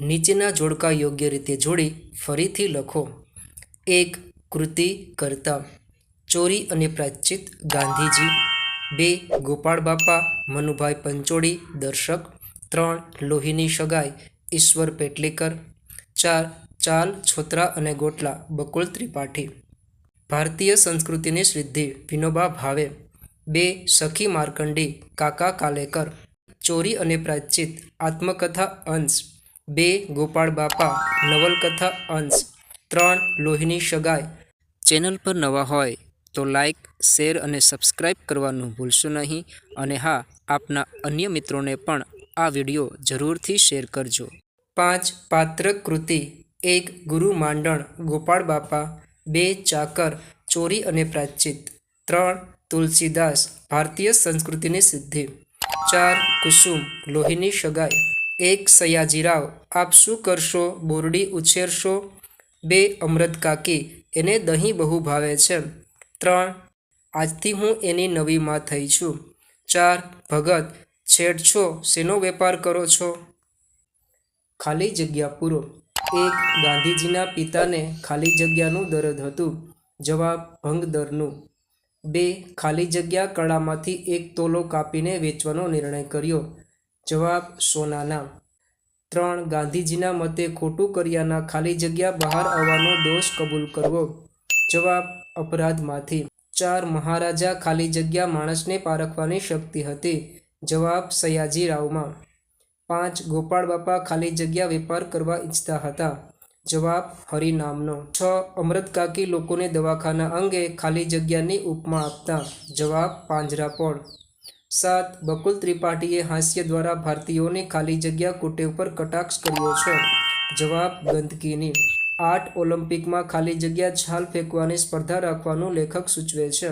નીચેના જોડકા યોગ્ય રીતે જોડી ફરીથી લખો. 1. કૃતિ કર્તા ચોરી અને પ્રાયશ્ચિત ગાંધીજી. 2. ગોપાળ બાપા મનુભાઈ પંચોળી દર્શક. 3. લોહીની સગાઈ ઈશ્વર પેટલીકર. 4. ચાલ છોતરા અને ગોટલા બકુલ ત્રિપાઠી. ભારતીય સંસ્કૃતિની સિદ્ધિ વિનોબા ભાવે. 2. સખી માર્કંડી કાકા કાલેકર. ચોરી અને પ્રાયશ્ચિત આત્મકથા અંશ. 2. ગોપાળ બાપા નવલકથા અંશ. 3. લોહીની સગાઈ. ચેનલ પર નવા હોય તો લાઇક, શેર અને સબસ્ક્રાઇબ કરવાનું ભૂલશો નહીં. અને હા, આપના અન્ય મિત્રોને પણ આ વિડીયો જરૂરથી શેર કરજો. 5. પાત્ર કૃતિ. 1. ગુરુ માંડણ ગોપાળ બાપા. 2. ચાકર ચોરી અને પ્રાયશ્ચિત. 3. તુલસીદાસ ભારતીય સંસ્કૃતિની સિદ્ધિ. 4. કુસુમ લોહીની સગાઈ. 1. સયાજીરાવ આપ શું કરશો બોરડી ઉછેરશો. 2. અમૃત કાકી એને દહીં બહુ ભાવે છે. 3. આજથી હું એની નવી માં થઈ છું. 4. ભગત છેડ છો શેનો વેપાર કરો છો. ખાલી જગ્યા પૂરો. 1. ગાંધીજીના પિતાને ખાલી જગ્યાનું દર્દ હતું. જવાબ ભંગ દરનું. 2. ખાલી જગ્યા કળામાંથી 1 તોલો કાપીને વેચવાનો નિર્ણય કર્યો. જવાબ સોનાના. 3. ગાંધીજીના મતે ખોટું કર્યાના ખાલી જગ્યા બહાર આવવાનો દોષ કબૂલ કરવો. જવાબ અપરાધમાંથી. 4. મહારાજા ખાલી જગ્યા માણસને પારખવાની શક્તિ હતી. જવાબ સયાજીરાવમાં. 5. ગોપાળ બાપા ખાલી જગ્યા વેપાર કરવા ઈચ્છતા હતા. જવાબ હરિનામનો. 6. અમૃત કાકી લોકોને દવાખાના અંગે ખાલી જગ્યાની ઉપમા આપતા. જવાબ પાંજરાપોળ. 7. બકુલ ત્રિપાઠીએ હાસ્ય દ્વારા ભારતીયોની ખાલી જગ્યા કુટેવ પર કટાક્ષ કર્યો છે. જવાબ ગંદકીની. 8. ઓલિમ્પિકમાં ખાલી જગ્યા છાલ ફેંકવાની સ્પર્ધા રાખવાનું લેખક સૂચવે છે.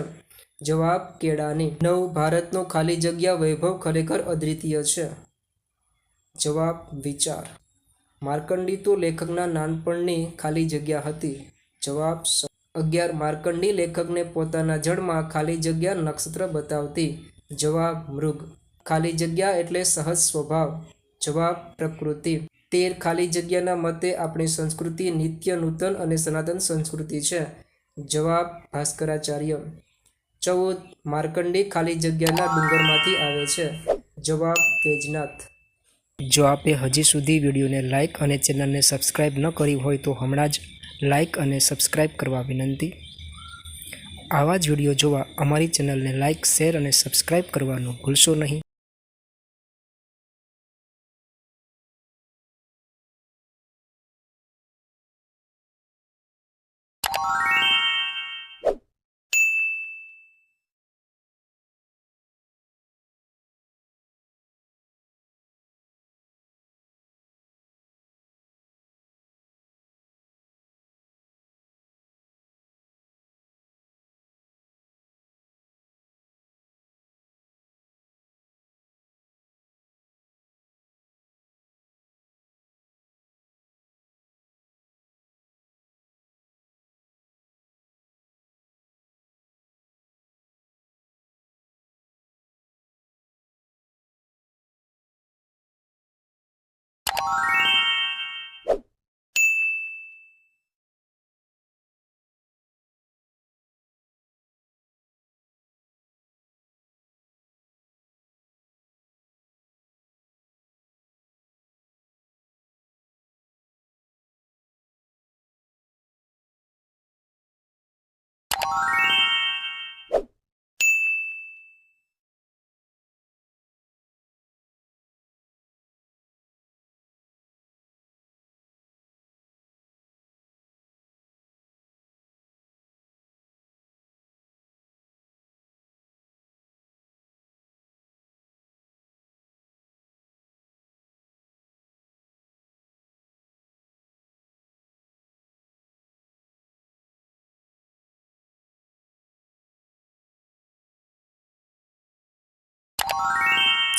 જવાબ કેળાની. 9. ભારતનો ખાલી જગ્યા વૈભવ ખરેખર અદ્વિતીય છે. જવાબ વિચાર. માર્કંડી તો લેખકના નાનપણની ખાલી જગ્યા હતી. જવાબ 11. માર્કંડી લેખકને પોતાના જળમાં ખાલી જગ્યા નક્ષત્ર બતાવતી. જવાબ મૃગ. ખાલી જગ્યા એટલે સહજ સ્વભાવ. જવાબ પ્રકૃતિ. 13. ખાલી જગ્યાના મતે આપણી સંસ્કૃતિ નિત્ય નૂતન અને સનાતન સંસ્કૃતિ છે. જવાબ ભાસ્કરાચાર્ય. 14. માર્કંડી ખાલી જગ્યાના ડુંગરમાંથી આવે છે. જવાબ વૈજનાથ. જો આપે હજી સુધી વિડીયોને લાઇક અને ચેનલને સબસ્ક્રાઇબ ન કરી હોય તો હમણાં જ લાઇક અને સબસ્ક્રાઇબ કરવા વિનંતી. આવા જ વિડીયો જોવા અમારી ચેનલને લાઇક, શેર અને સબસ્ક્રાઇબ કરવાનું ભૂલશો નહીં.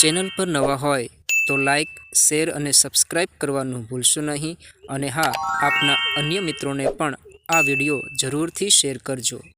ચેનલ પર નવા હોય તો લાઇક, શેર અને સબસ્ક્રાઇબ કરવાનું ભૂલશો નહીં. અને હા, આપના અન્ય મિત્રોને પણ આ વિડીયો જરૂરથી શેર કરજો.